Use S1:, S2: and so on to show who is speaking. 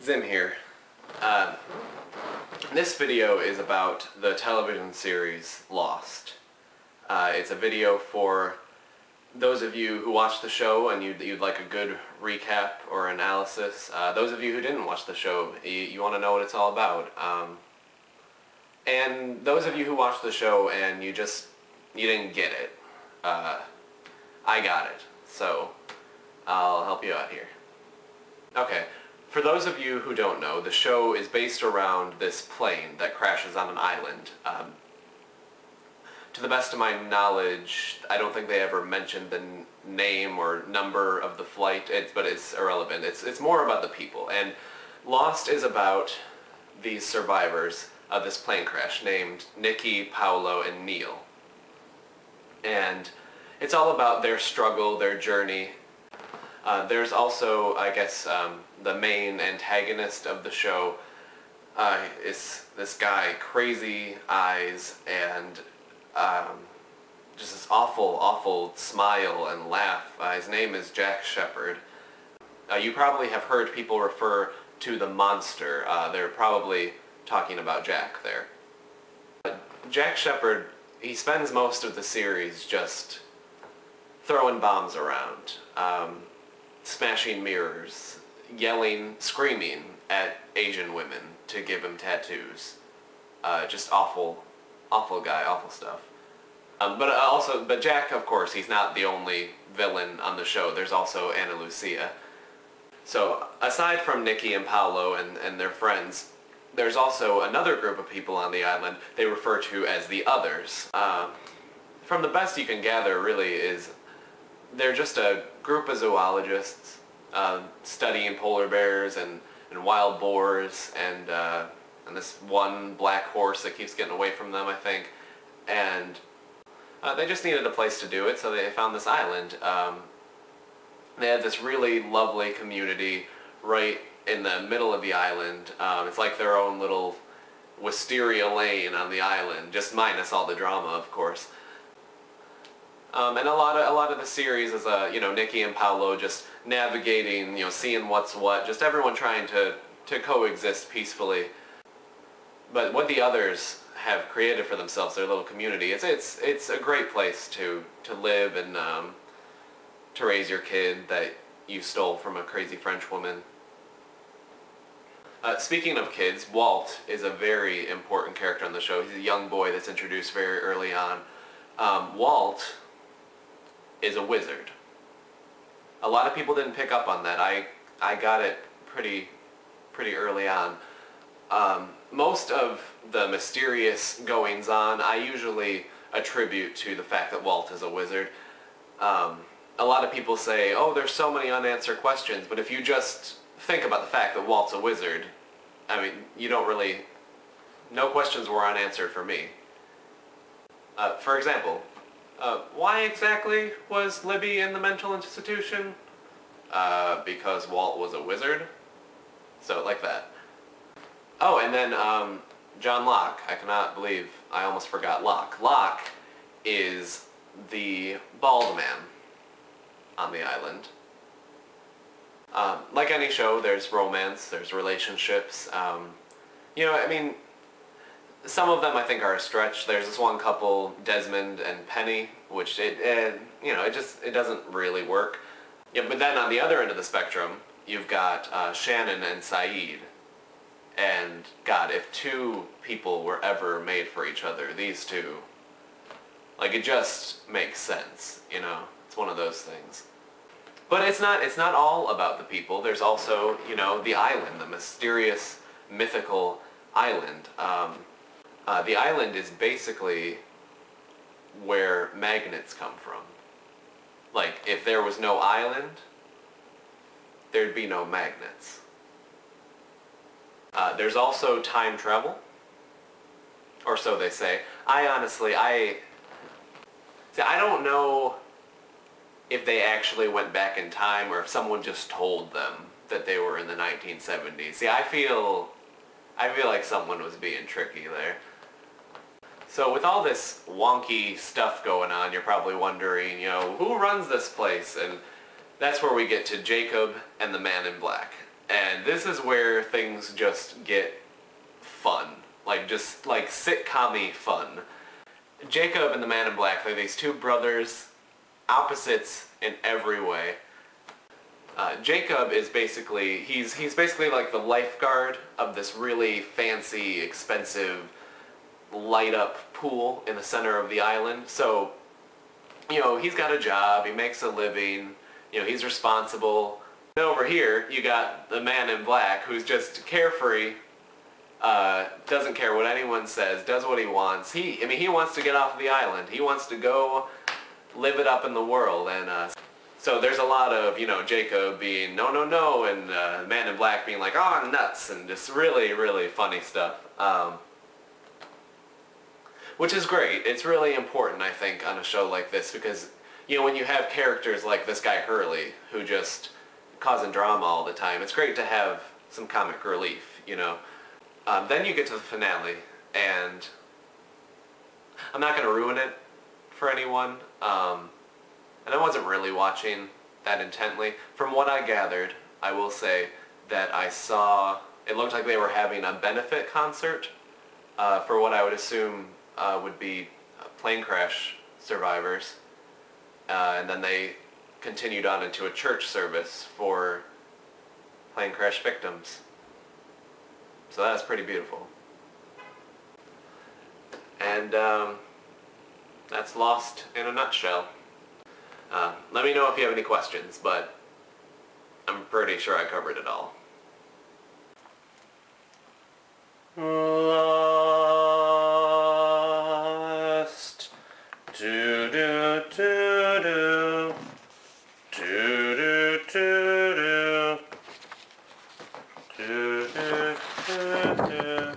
S1: Zim here. Uh, this video is about the television series Lost. It's a video for those of you who watched the show and you'd like a good recap or analysis. Those of you who didn't watch the show, you want to know what it's all about. And those of you who watched the show and you didn't get it. I got it, so I'll help you out here. Okay. For those of you who don't know, the show is based around this plane that crashes on an island. To the best of my knowledge, I don't think they ever mentioned the name or number of the flight, but it's irrelevant. It's more about the people. And Lost is about these survivors of this plane crash named Nikki, Paolo, and Neil. And it's all about their struggle, their journey. There's also, I guess, the main antagonist of the show is this guy, crazy eyes, and just this awful smile and laugh. His name is Jack Shephard. You probably have heard people refer to the monster. They're probably talking about Jack there. Jack Shephard, he spends most of the series just throwing bombs around. Smashing mirrors, yelling, screaming at Asian women to give him tattoos. Just awful guy, awful stuff. But Jack, of course, he's not the only villain on the show. There's also Ana Lucia. So aside from Nikki and Paolo and their friends, there's also another group of people on the island they refer to as the Others. From the best you can gather, really, is they're just a group of zoologists studying polar bears and wild boars and this one black horse that keeps getting away from them, I think. And they just needed a place to do it, so they found this island. They had this really lovely community right in the middle of the island. It's like their own little Wisteria Lane on the island, just minus all the drama, of course. And a lot of the series is Nikki and Paolo just navigating, seeing what's what, just everyone trying to coexist peacefully. But what the Others have created for themselves, their little community, it's a great place to live and to raise your kid that you stole from a crazy French woman. Speaking of kids, Walt is a very important character on the show. He's a young boy that's introduced very early on. Walt is a wizard. A lot of people didn't pick up on that. I got it pretty early on. Most of the mysterious goings-on I usually attribute to the fact that Walt is a wizard. A lot of people say, oh, there's so many unanswered questions, but if you just think about the fact that Walt's a wizard, I mean, no questions were unanswered for me. For example, why exactly was Libby in the mental institution? Because Walt was a wizard? So, like that. Oh, and then, John Locke. I cannot believe I almost forgot Locke. Locke is the bald man on the island. Like any show, there's romance, there's relationships. Some of them I think are a stretch. There's this one couple, Desmond and Penny, which it doesn't really work. Yeah, but then on the other end of the spectrum, you've got Shannon and Saeed. And God, if two people were ever made for each other, these two, it just makes sense, It's one of those things. But it's not all about the people. There's also, the island, the mysterious, mythical island. The island is basically where magnets come from. If there was no island, there'd be no magnets. There's also time travel, or so they say. I don't know if they actually went back in time or if someone just told them that they were in the 1970s. See, I feel like someone was being tricky there. So with all this wonky stuff going on, you're probably wondering, who runs this place? And that's where we get to Jacob and the Man in Black. And this is where things just get fun. Like, just like sitcom-y fun. Jacob and the Man in Black, they're these two brothers, opposites in every way. Jacob is basically, he's basically like the lifeguard of this really fancy, expensive, light-up pool in the center of the island. So, you know, he's got a job, he makes a living, you know, he's responsible. And over here, you got the Man in Black, who's just carefree, doesn't care what anyone says, does what he wants. I mean, he wants to get off the island. He wants to go live it up in the world. And so there's a lot of, you know, Jacob being no, no, no, and Man in Black being like, oh, nuts, and just really, really funny stuff. Which is great. It's really important, I think, on a show like this because, you know, when you have characters like this guy Hurley, who just causing drama all the time, it's great to have some comic relief, you know. Then you get to the finale, and I'm not going to ruin it for anyone, and I wasn't really watching that intently. From what I gathered, I will say that I saw, it looked like they were having a benefit concert for what I would assume would be plane crash survivors, and then they continued on into a church service for plane crash victims. So that's pretty beautiful. And that's Lost in a nutshell. Let me know if you have any questions, but I'm pretty sure I covered it all. Lost. Do do do do. Do do do do. Do do do do.